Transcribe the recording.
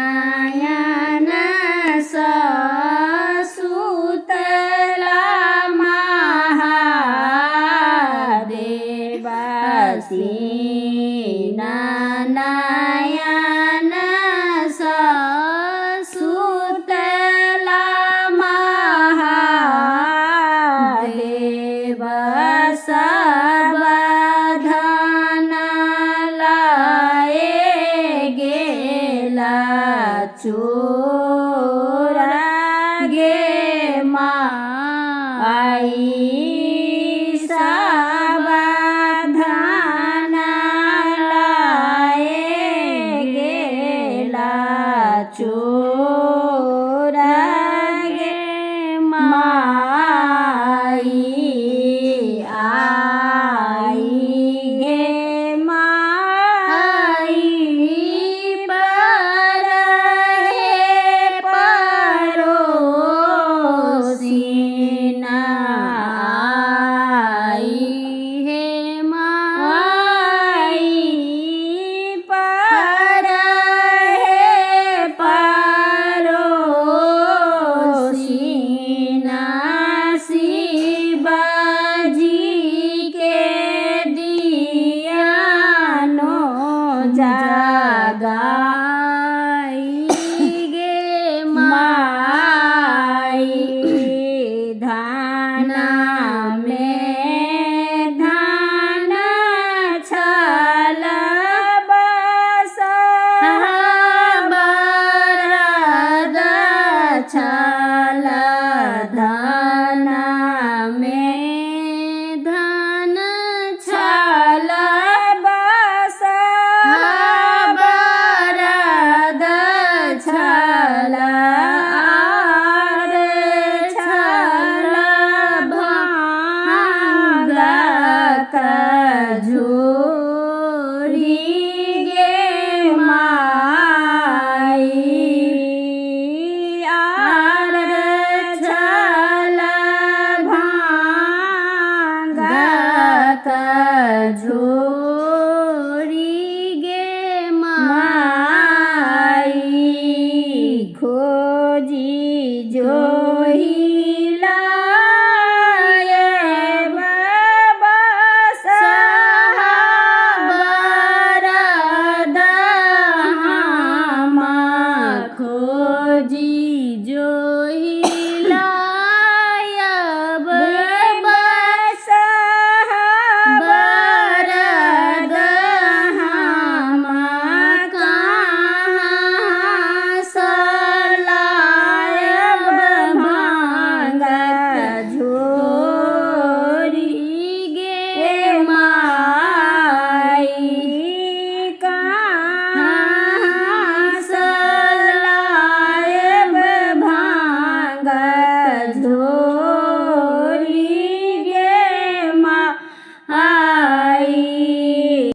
नारायण ससुतला महादेवासी नारायण ससुतला महादेव चोरा गे माई सावधान लाए गेला चोरा गे माई आई गे माई जागाई गे माई धाना में धान छल बस बरद छल धाना में धान छल झोरी गे माई आर छल भांगत झोरी गे माई खोजी जोहिला खोजी जोहिला बस बरद हम कहाँ सलायब भांगत झोरी गे माई कहाँ झोरी